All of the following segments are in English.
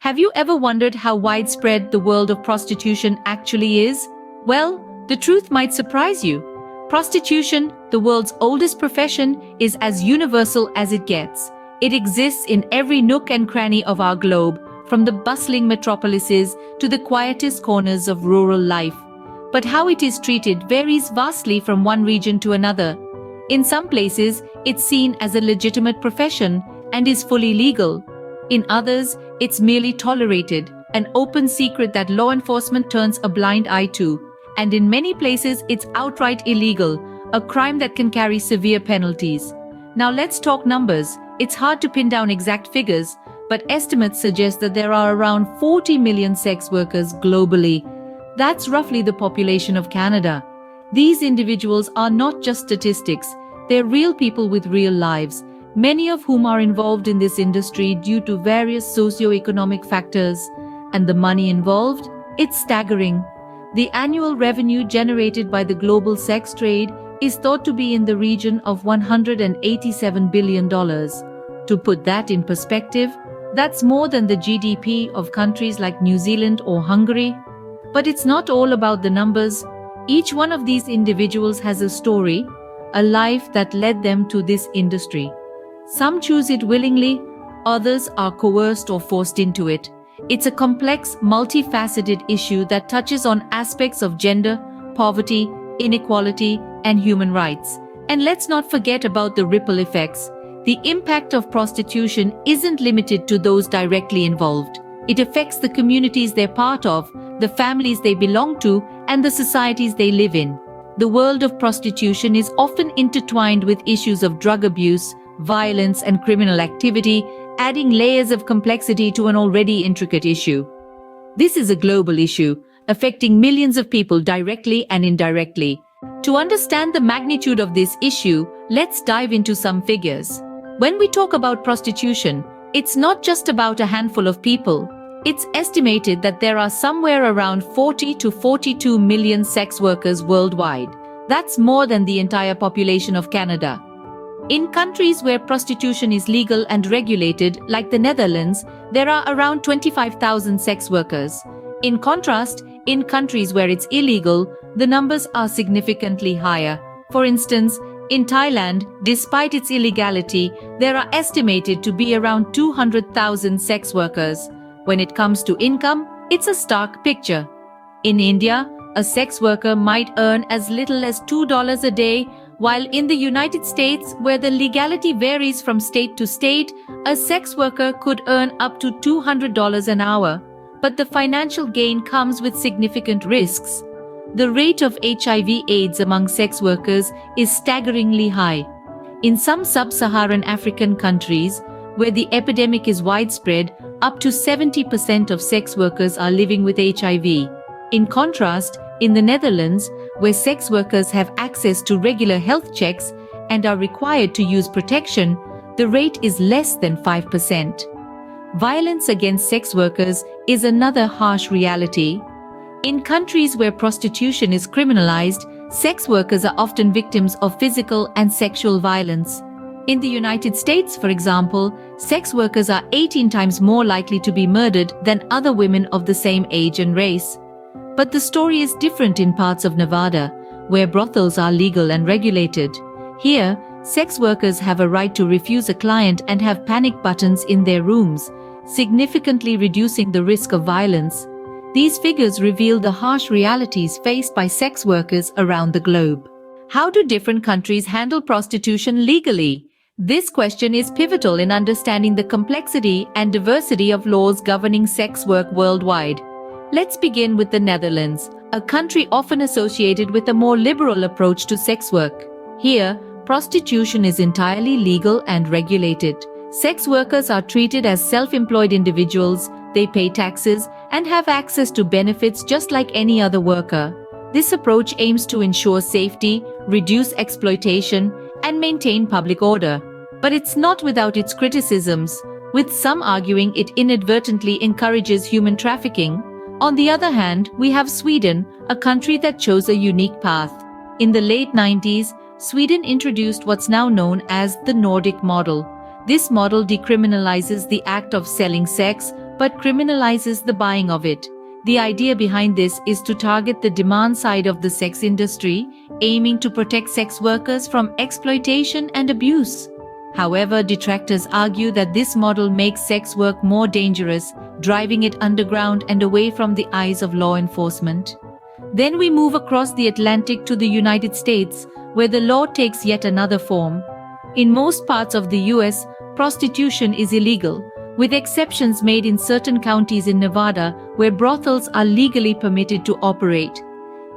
Have you ever wondered how widespread the world of prostitution actually is? Well, the truth might surprise you. Prostitution, the world's oldest profession, is as universal as it gets. It exists in every nook and cranny of our globe, from the bustling metropolises to the quietest corners of rural life. But how it is treated varies vastly from one region to another. In some places, it's seen as a legitimate profession and is fully legal. In others, it's merely tolerated, an open secret that law enforcement turns a blind eye to. And in many places, it's outright illegal, a crime that can carry severe penalties. Now let's talk numbers. It's hard to pin down exact figures, but estimates suggest that there are around 40 million sex workers globally. That's roughly the population of Canada. These individuals are not just statistics, they're real people with real lives, many of whom are involved in this industry due to various socio-economic factors. And the money involved? It's staggering. The annual revenue generated by the global sex trade is thought to be in the region of $187 billion. To put that in perspective, that's more than the GDP of countries like New Zealand or Hungary. But it's not all about the numbers. Each one of these individuals has a story, a life that led them to this industry. Some choose it willingly, others are coerced or forced into it. It's a complex, multifaceted issue that touches on aspects of gender, poverty, inequality, and human rights. And let's not forget about the ripple effects. The impact of prostitution isn't limited to those directly involved. It affects the communities they're part of, the families they belong to, and the societies they live in. The world of prostitution is often intertwined with issues of drug abuse, violence, and criminal activity, adding layers of complexity to an already intricate issue. This is a global issue, affecting millions of people directly and indirectly. To understand the magnitude of this issue, let's dive into some figures. When we talk about prostitution, it's not just about a handful of people. It's estimated that there are somewhere around 40 to 42 million sex workers worldwide. That's more than the entire population of Canada. In countries where prostitution is legal and regulated, like the Netherlands, there are around 25,000 sex workers. In contrast, in countries where it's illegal, the numbers are significantly higher. For instance, in Thailand, despite its illegality, there are estimated to be around 200,000 sex workers. When it comes to income, it's a stark picture. In India, a sex worker might earn as little as $2 a day, while in the United States, where the legality varies from state to state, a sex worker could earn up to $200 an hour. But the financial gain comes with significant risks. The rate of HIV/AIDS among sex workers is staggeringly high. In some sub-Saharan African countries, where the epidemic is widespread, up to 70% of sex workers are living with HIV. In contrast, in the Netherlands, where sex workers have access to regular health checks and are required to use protection, the rate is less than 5%. Violence against sex workers is another harsh reality. In countries where prostitution is criminalized, sex workers are often victims of physical and sexual violence. In the United States, for example, sex workers are 18 times more likely to be murdered than other women of the same age and race. But the story is different in parts of Nevada, where brothels are legal and regulated. Here, sex workers have a right to refuse a client and have panic buttons in their rooms, significantly reducing the risk of violence. These figures reveal the harsh realities faced by sex workers around the globe. How do different countries handle prostitution legally? This question is pivotal in understanding the complexity and diversity of laws governing sex work worldwide. Let's begin with the Netherlands, a country often associated with a more liberal approach to sex work. Here, prostitution is entirely legal and regulated. Sex workers are treated as self-employed individuals, they pay taxes, and have access to benefits just like any other worker. This approach aims to ensure safety, reduce exploitation, and maintain public order. But it's not without its criticisms, with some arguing it inadvertently encourages human trafficking. On the other hand, we have Sweden, a country that chose a unique path. In the late 90s, Sweden introduced what's now known as the Nordic model. This model decriminalizes the act of selling sex, but criminalizes the buying of it. The idea behind this is to target the demand side of the sex industry, aiming to protect sex workers from exploitation and abuse. However, detractors argue that this model makes sex work more dangerous, driving it underground and away from the eyes of law enforcement. Then we move across the Atlantic to the United States, where the law takes yet another form. In most parts of the US, prostitution is illegal, with exceptions made in certain counties in Nevada where brothels are legally permitted to operate.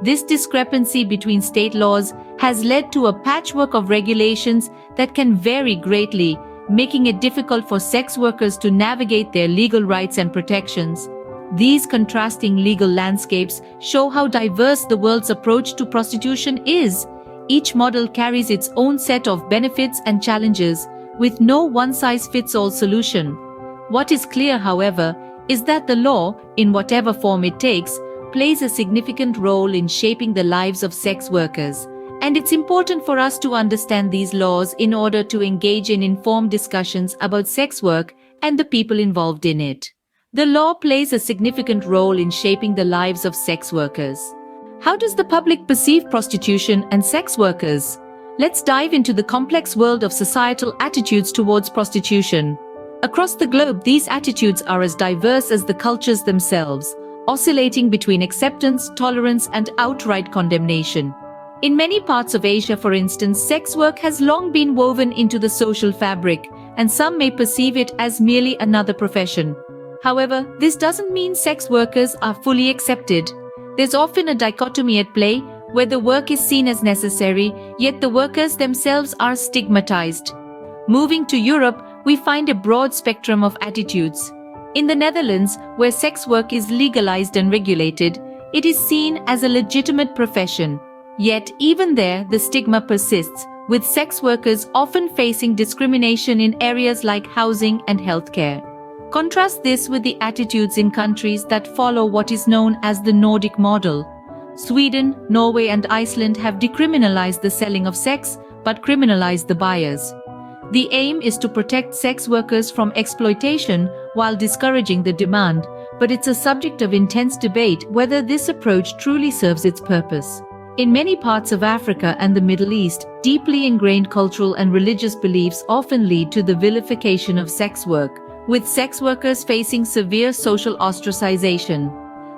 This discrepancy between state laws has led to a patchwork of regulations that can vary greatly, making it difficult for sex workers to navigate their legal rights and protections. These contrasting legal landscapes show how diverse the world's approach to prostitution is. Each model carries its own set of benefits and challenges, with no one-size-fits-all solution. What is clear, however, is that the law, in whatever form it takes, plays a significant role in shaping the lives of sex workers. And it's important for us to understand these laws in order to engage in informed discussions about sex work and the people involved in it. The law plays a significant role in shaping the lives of sex workers. How does the public perceive prostitution and sex workers? Let's dive into the complex world of societal attitudes towards prostitution. Across the globe, these attitudes are as diverse as the cultures themselves, oscillating between acceptance, tolerance, and outright condemnation. In many parts of Asia, for instance, sex work has long been woven into the social fabric, and some may perceive it as merely another profession. However, this doesn't mean sex workers are fully accepted. There's often a dichotomy at play, where the work is seen as necessary, yet the workers themselves are stigmatized. Moving to Europe, we find a broad spectrum of attitudes. In the Netherlands, where sex work is legalized and regulated, it is seen as a legitimate profession. Yet, even there, the stigma persists, with sex workers often facing discrimination in areas like housing and healthcare. Contrast this with the attitudes in countries that follow what is known as the Nordic model. Sweden, Norway, and Iceland have decriminalized the selling of sex, but criminalized the buyers. The aim is to protect sex workers from exploitation while discouraging the demand, but it's a subject of intense debate whether this approach truly serves its purpose. In many parts of Africa and the Middle East, deeply ingrained cultural and religious beliefs often lead to the vilification of sex work, with sex workers facing severe social ostracization.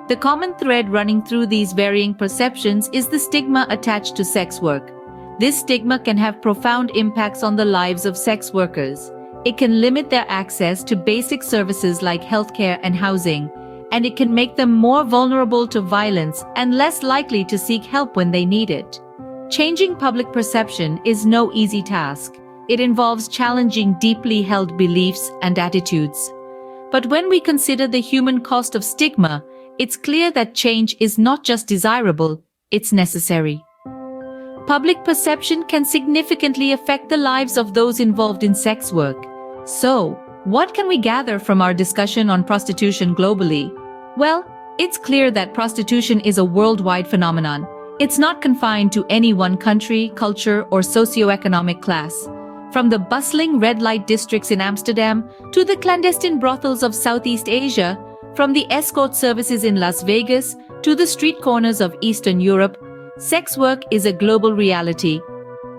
The common thread running through these varying perceptions is the stigma attached to sex work. This stigma can have profound impacts on the lives of sex workers. It can limit their access to basic services like healthcare and housing, and it can make them more vulnerable to violence and less likely to seek help when they need it. Changing public perception is no easy task. It involves challenging deeply held beliefs and attitudes. But when we consider the human cost of stigma, it's clear that change is not just desirable, it's necessary. Public perception can significantly affect the lives of those involved in sex work. So, what can we gather from our discussion on prostitution globally? Well, it's clear that prostitution is a worldwide phenomenon. It's not confined to any one country, culture, or socioeconomic class. From the bustling red light districts in Amsterdam to the clandestine brothels of Southeast Asia, from the escort services in Las Vegas to the street corners of Eastern Europe, sex work is a global reality.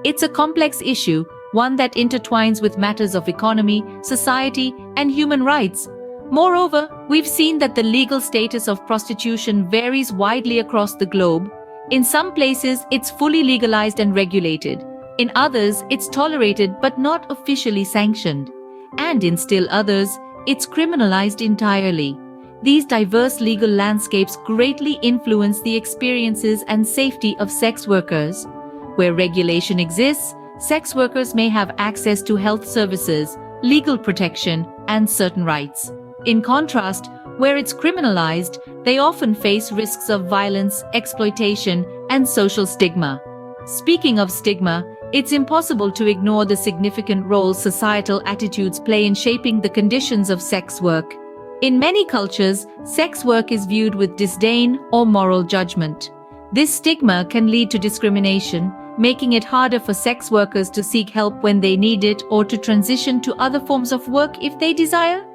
It's a complex issue, one that intertwines with matters of economy, society, and human rights. Moreover, we've seen that the legal status of prostitution varies widely across the globe. In some places, it's fully legalized and regulated. In others, it's tolerated but not officially sanctioned. And in still others, it's criminalized entirely. These diverse legal landscapes greatly influence the experiences and safety of sex workers. Where regulation exists, sex workers may have access to health services, legal protection, and certain rights. In contrast, where it's criminalized, they often face risks of violence, exploitation, and social stigma. Speaking of stigma, it's impossible to ignore the significant role societal attitudes play in shaping the conditions of sex work. In many cultures, sex work is viewed with disdain or moral judgment. This stigma can lead to discrimination, making it harder for sex workers to seek help when they need it or to transition to other forms of work if they desire.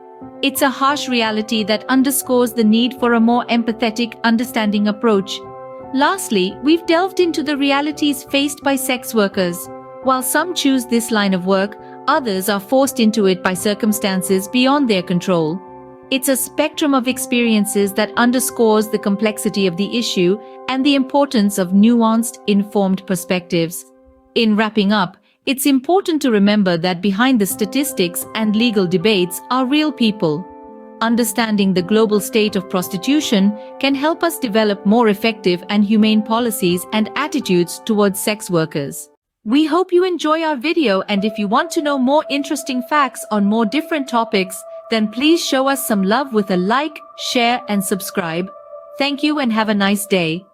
It's a harsh reality that underscores the need for a more empathetic, understanding approach. Lastly, we've delved into the realities faced by sex workers. While some choose this line of work, others are forced into it by circumstances beyond their control. It's a spectrum of experiences that underscores the complexity of the issue and the importance of nuanced, informed perspectives. In wrapping up, it's important to remember that behind the statistics and legal debates are real people. Understanding the global state of prostitution can help us develop more effective and humane policies and attitudes towards sex workers. We hope you enjoy our video, and if you want to know more interesting facts on more different topics, then please show us some love with a like, share and subscribe. Thank you and have a nice day.